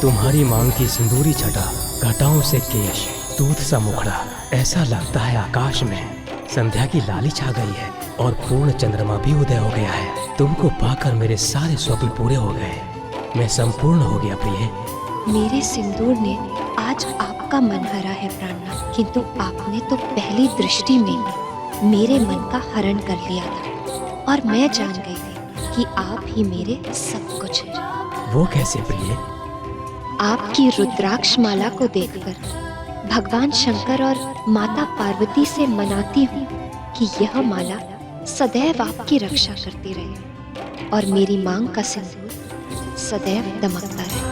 तुम्हारी मांग की सिंदूरी छटा, घटाओं से केश, दूध सा मुखड़ा, ऐसा लगता है आकाश में संध्या की लाली छा गई है और पूर्ण चंद्रमा भी उदय हो गया है। तुमको पाकर मेरे सारे स्वप्न पूरे हो गए, मैं संपूर्ण हो गया प्रिय। मेरे सिंदूर ने आज आपका मन हरा है प्राणनाथ, किंतु आपने तो पहली दृष्टि में मेरे मन का हरण कर लिया था और मैं जान गई थी कि आप ही मेरे सब कुछ हैं। वो कैसे प्रिय? आपकी रुद्राक्ष माला को देखकर भगवान शंकर और माता पार्वती से मनाती हूँ कि यह माला सदैव आपकी रक्षा करती रहे और मेरी मांग का सिंदूर सदैव दमकता रहे।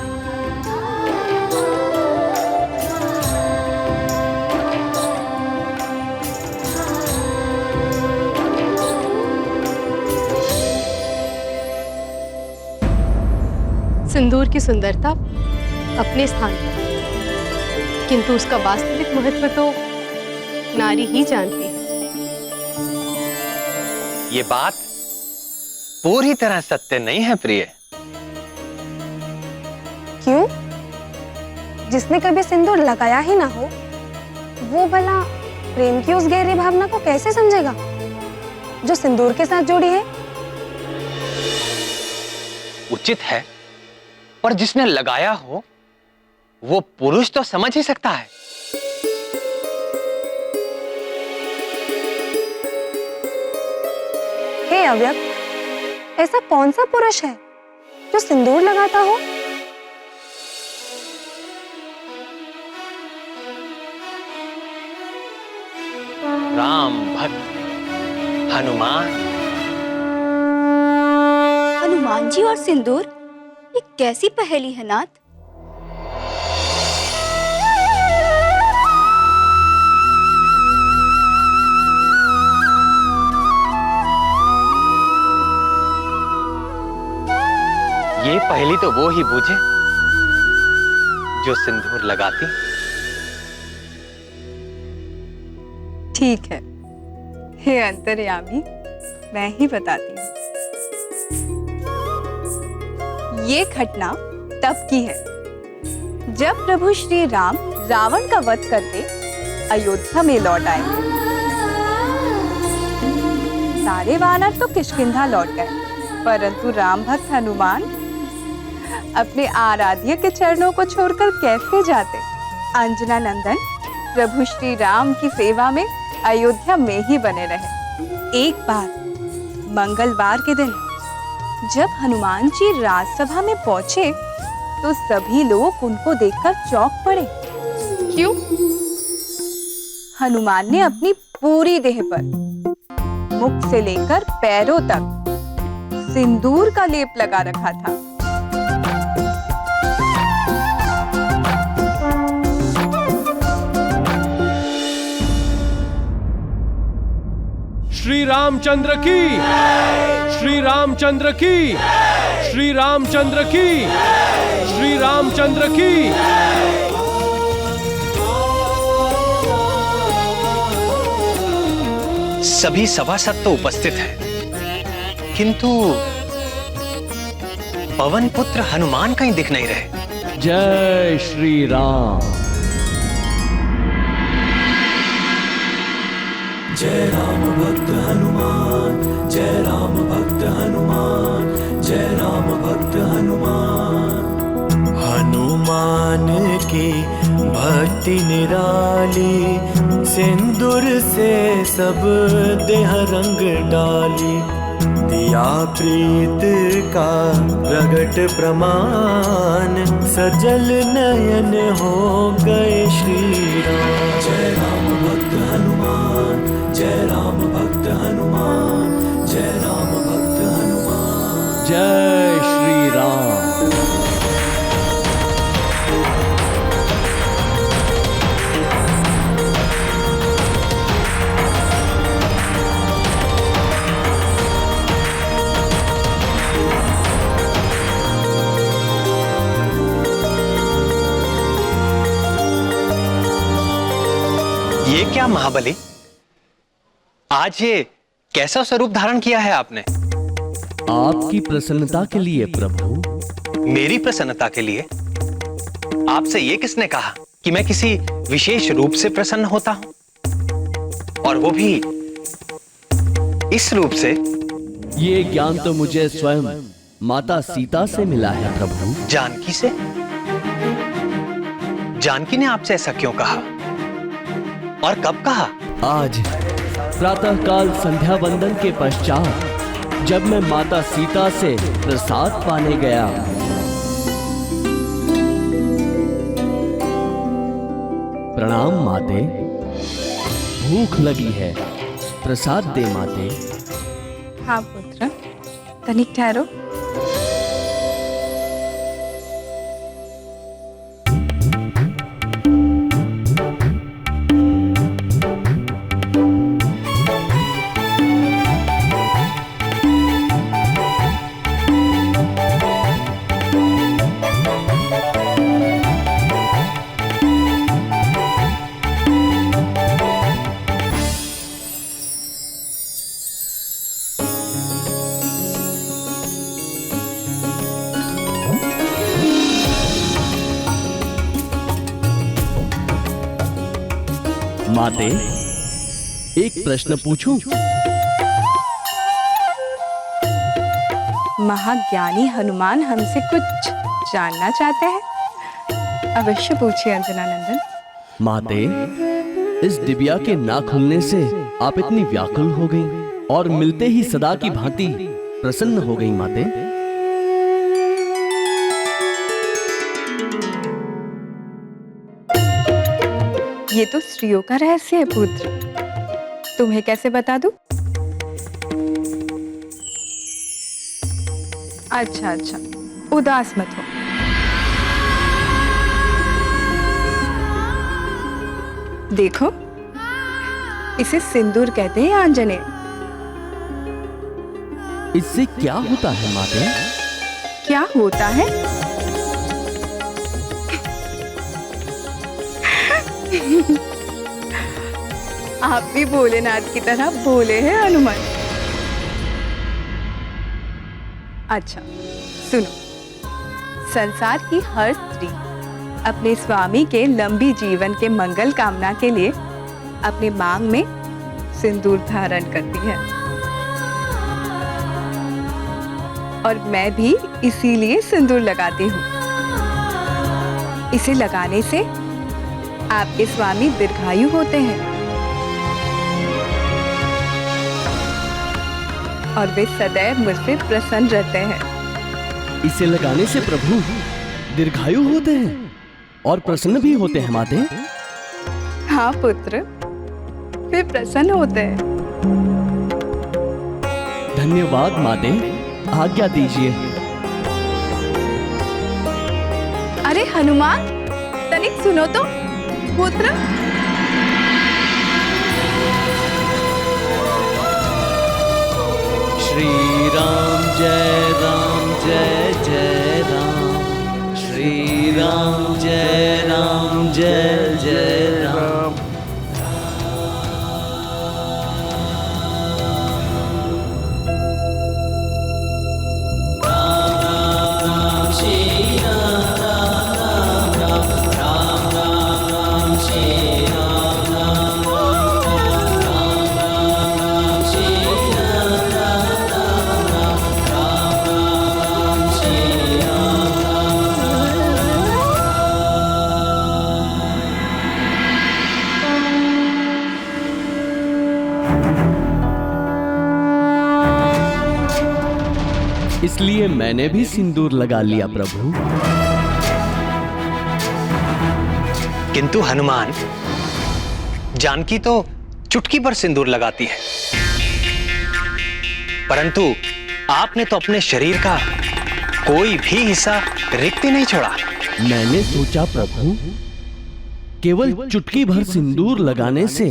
सिंदूर की सुंदरता अपने स्थान पर, किंतु उसका वास्तविक महत्व तो नारी ही जानती है। ये बात पूरी तरह सत्य नहीं है प्रिय। क्यों? जिसने कभी सिंदूर लगाया ही ना हो, वो भला प्रेम की उस गहरी भावना को कैसे समझेगा जो सिंदूर के साथ जुड़ी है? उचित है, पर जिसने लगाया हो वो पुरुष तो समझ ही सकता है। हे अव्यक्त, ऐसा कौन सा पुरुष है जो सिंदूर लगाता हो? राम भक्त हनुमान। हनुमान जी और सिंदूर, ये कैसी पहेली है नाथ? ये पहेली तो वो ही बूझे जो सिंदूर लगाती। ठीक है, हे अंतर्यामी, मैं ही बताती हूँ। ये घटना तब की है जब प्रभु श्री राम रावण का वध करके अयोध्या में लौट आए। सारे वानर तो किष्किंधा लौट गए, परंतु राम भक्त हनुमान अपने आराध्य के चरणों को छोड़कर कैसे जाते। अंजना नंदन प्रभु श्री राम की सेवा में अयोध्या में ही बने रहे। एक बार मंगलवार के दिन जब हनुमान जी राजसभा में पहुंचे तो सभी लोग उनको देखकर चौंक पड़े। क्यों? हनुमान ने अपनी पूरी देह पर मुख से लेकर पैरों तक सिंदूर का लेप लगा रखा था। श्री रामचंद्र की, श्री रामचंद्र की, श्री रामचंद्र की, श्री रामचंद्र की। सभी सभासद तो उपस्थित हैं, किंतु पवन पुत्र हनुमान कहीं दिख नहीं रहे। जय श्री राम। जय राम भक्त हनुमान, जय राम भक्त हनुमान, जय राम भक्त हनुमान। हनुमान की भक्ति निराली, सिंदूर से सब देह रंग डाली। दिया प्रीत का प्रगट प्रमाण, सजल नयन हो गए श्री राम। जय राम भक्त हनुमान, जय राम भक्त हनुमान, जय राम भक्त हनुमान। जय श्री राम। ये क्या महाबली, आज ये कैसा स्वरूप धारण किया है आपने? आपकी प्रसन्नता के लिए प्रभु। मेरी प्रसन्नता के लिए? आपसे ये किसने कहा कि मैं किसी विशेष रूप से प्रसन्न होता हूं, और वो भी इस रूप से? ये ज्ञान तो मुझे स्वयं माता सीता से मिला है प्रभु। जानकी से? जानकी ने आपसे ऐसा क्यों कहा और कब कहा? आज प्रातःकाल संध्या वंदन के पश्चात जब मैं माता सीता से प्रसाद पाने गया, प्रणाम माते, भूख लगी है, प्रसाद दे माते। हाँ पुत्र, तनिक ठहरो। माते, एक प्रश्न पूछूं? महाज्ञानी हनुमान हमसे कुछ जानना चाहते हैं। अवश्य पूछिए अंजना नंदन। माते, इस दिव्या के ना खुलने से आप इतनी व्याकुल हो गईं और मिलते ही सदा की भांति प्रसन्न हो गईं माते। ये तो स्त्रियों का रहस्य है पुत्र, तुम्हें कैसे बता दूं? अच्छा अच्छा, उदास मत हो। देखो, इसे सिंदूर कहते हैं आंजने। इससे क्या होता है माते? क्या होता है? आप भी भोलेनाथ की तरह भोले हैं हनुमान। अच्छा सुनो, संसार की हर स्त्री अपने स्वामी के लंबी जीवन के मंगल कामना के लिए अपने मांग में सिंदूर धारण करती है, और मैं भी इसीलिए सिंदूर लगाती हूँ। इसे लगाने से आपके स्वामी दीर्घायु होते हैं और वे सदैव मुझसे प्रसन्न रहते हैं। इसे लगाने से प्रभु दीर्घायु होते हैं और प्रसन्न भी होते हैं माते? हाँ पुत्र, वे प्रसन्न होते हैं। धन्यवाद माते, आज्ञा दीजिए। अरे हनुमान, तनिक सुनो तो पुत्र। श्री राम जय राम जय जय राम, श्री राम जय राम जय जय राम। इसलिए मैंने भी सिंदूर लगा लिया प्रभु। किंतु हनुमान, जानकी तो चुटकी पर सिंदूर लगाती है, परंतु आपने तो अपने शरीर का कोई भी हिस्सा रिक्त नहीं छोड़ा। मैंने सोचा प्रभु, केवल चुटकी भर सिंदूर लगाने से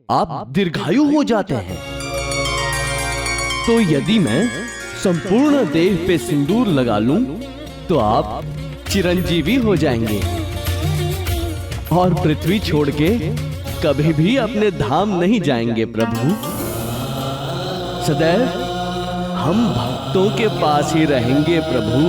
आप दीर्घायु हो जाते हैं, तो यदि मैं संपूर्ण देह पे सिंदूर लगा लूं तो आप चिरंजीवी हो जाएंगे और पृथ्वी छोड़ के कभी भी अपने धाम नहीं जाएंगे प्रभु। सदैव हम भक्तों के पास ही रहेंगे प्रभु।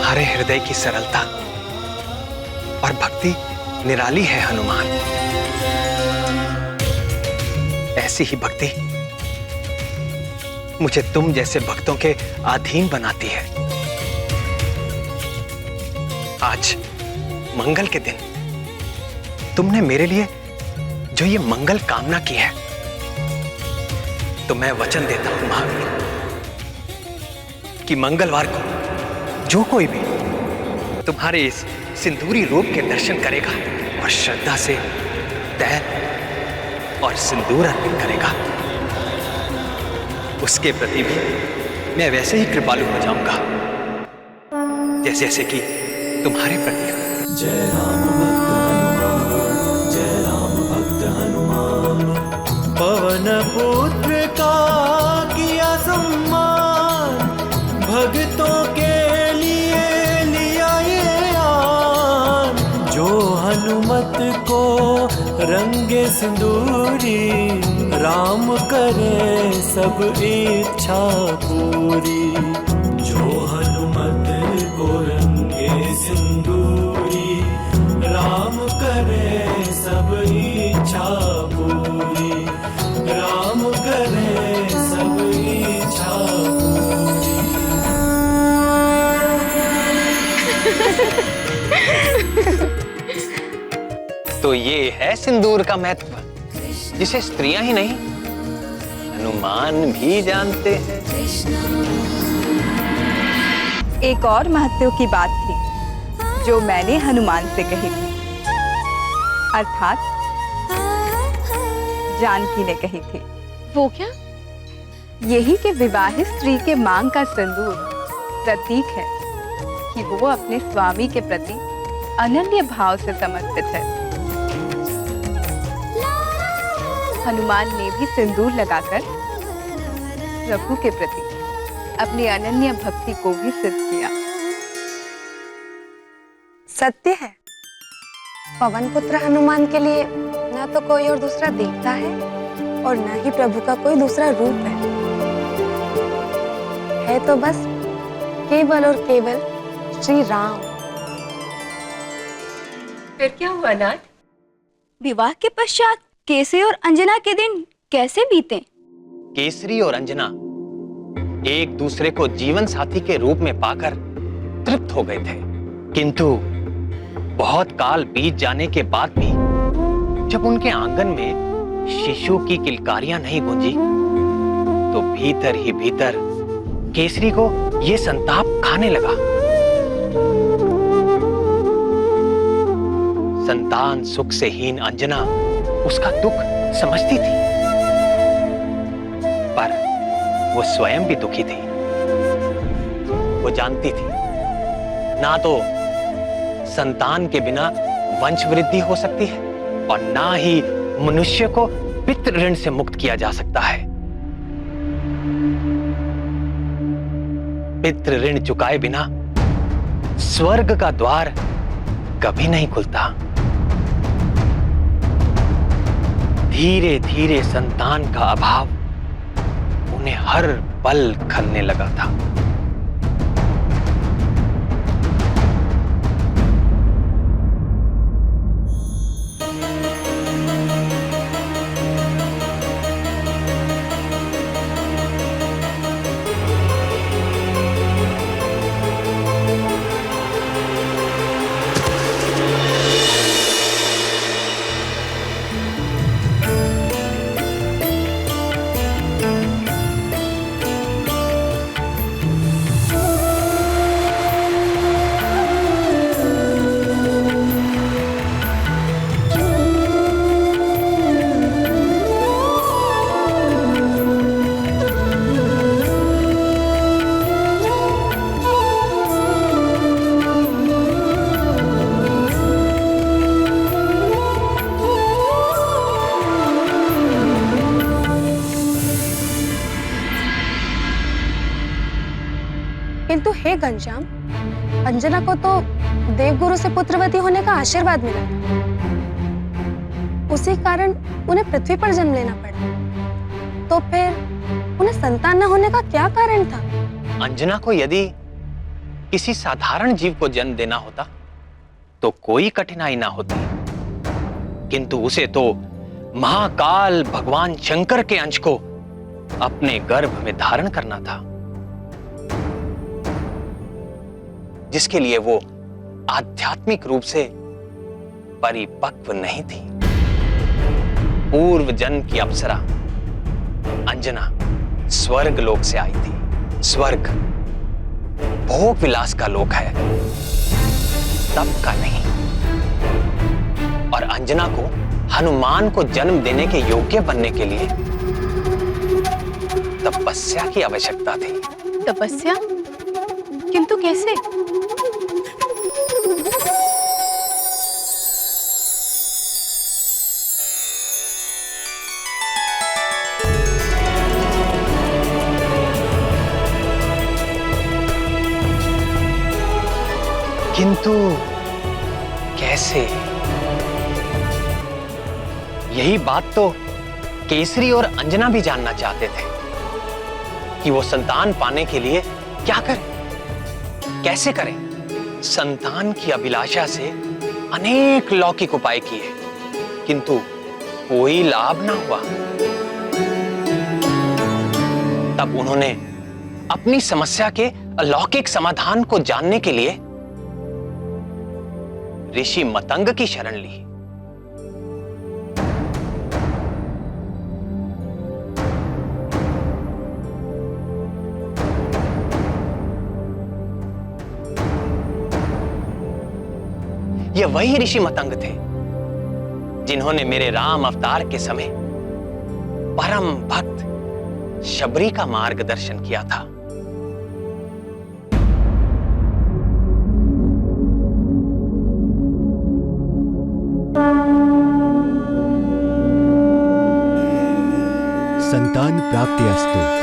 तुम्हारे हृदय की सरलता और भक्ति निराली है हनुमान। ऐसी ही भक्ति मुझे तुम जैसे भक्तों के अधीन बनाती है। आज मंगल के दिन तुमने मेरे लिए जो ये मंगल कामना की है, तो मैं वचन देता हूं महावीर कि मंगलवार को जो कोई भी तुम्हारे इस सिंदूरी रूप के दर्शन करेगा और श्रद्धा से तैल और सिंदूर अर्पित करेगा, उसके प्रति भी मैं वैसे ही कृपालु हो जाऊंगा जैसे जैसे कि तुम्हारे प्रति। जय राम भक्त हनुमान, जय राम भक्त हनुमान। पवन पुत्र का किया सम्मान, भक्तों के लिए लिया ये आन। जो हनुमत को रंगे सिंदूरी, राम करे सब इच्छा पूरी। जो हनुमत को रंगे सिंदूरी, राम करे सब इच्छा पूरी। राम करे सब इच्छा पूरी। तो ये है सिंदूर का महत्व, जिसे स्त्रियां ही नहीं हनुमान भी जानते हैं। एक और महत्व की बात थी जो मैंने हनुमान से कही थी, अर्थात जानकी ने कही थी। वो क्या? यही कि विवाहित स्त्री के मांग का सिंदूर प्रतीक है कि वो अपने स्वामी के प्रति अनन्य भाव से समर्पित है। हनुमान ने भी सिंदूर लगाकर प्रभु के प्रति अपनी अनन्य भक्ति को भी सिद्ध किया। सत्य है, पवन पुत्र हनुमान के लिए न तो कोई और दूसरा देवता है और न ही प्रभु का कोई दूसरा रूप है तो बस केवल और केवल श्री राम। फिर क्या हुआ नाथ? विवाह के पश्चात केसरी और अंजना के दिन कैसे बीते? केसरी और अंजना एक दूसरे को जीवन साथी के रूप में पाकर तृप्त हो गए थे, किंतु बहुत काल बीत जाने के बाद भी जब उनके आंगन में शिशु की किलकारियां नहीं गूंजी, तो भीतर ही भीतर केसरी को यह संताप खाने लगा। संतान सुख से हीन अंजना उसका दुख समझती थी, पर वो स्वयं भी दुखी थी। वो जानती थी ना तो संतान के बिना वंश वृद्धि हो सकती है और ना ही मनुष्य को पितृ ऋण से मुक्त किया जा सकता है। पितृ ऋण चुकाए बिना स्वर्ग का द्वार कभी नहीं खुलता। धीरे धीरे संतान का अभाव उन्हें हर पल खलने लगा था। किंतु हे घनश्याम, अंजना को तो देवगुरु से पुत्रवती होने का आशीर्वाद मिला था, उसी कारण उन्हें पृथ्वी पर जन्म लेना पड़ा। तो फिर उन्हें संतान न होने का क्या कारण था? अंजना को यदि किसी साधारण जीव को जन्म देना होता तो कोई कठिनाई ना होती, किंतु उसे तो महाकाल भगवान शंकर के अंश को अपने गर्भ में धारण करना था, जिसके लिए वो आध्यात्मिक रूप से परिपक्व नहीं थी। पूर्व जन्म की अप्सरा अंजना स्वर्ग लोक से आई थी। स्वर्ग भोग विलास का लोक है, तप का नहीं। और अंजना को हनुमान को जन्म देने के योग्य बनने के लिए तपस्या की आवश्यकता थी। तपस्या? किंतु कैसे? किंतु कैसे? यही बात तो केसरी और अंजना भी जानना चाहते थे कि वो संतान पाने के लिए क्या करें, कैसे करें। संतान की अभिलाषा से अनेक लौकिक उपाय किए, किंतु कोई लाभ ना हुआ। तब उन्होंने अपनी समस्या के अलौकिक समाधान को जानने के लिए ऋषि मतंग की शरण ली। ये वही ऋषि मतंग थे जिन्होंने मेरे राम अवतार के समय परम भक्त शबरी का मार्गदर्शन किया था। संतान प्राप्ति अस्तु।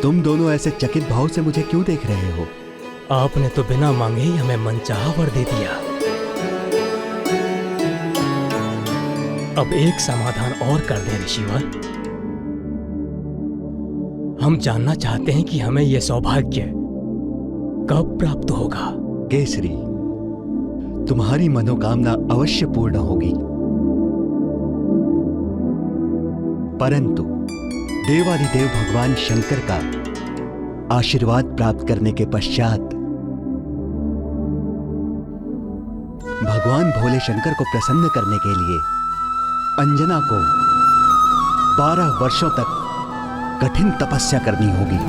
तुम दोनों ऐसे चकित भाव से मुझे क्यों देख रहे हो? आपने तो बिना मांगे ही हमें मनचाहा वर दे दिया। अब एक समाधान और कर दें ऋषिवर। हम जानना चाहते हैं कि हमें यह सौभाग्य कब प्राप्त होगा। केसरी, तुम्हारी मनोकामना अवश्य पूर्ण होगी, परंतु देवाधिदेव भगवान शंकर का आशीर्वाद प्राप्त करने के पश्चात भगवान भोले शंकर को प्रसन्न करने के लिए अंजना को 12 वर्षों तक कठिन तपस्या करनी होगी।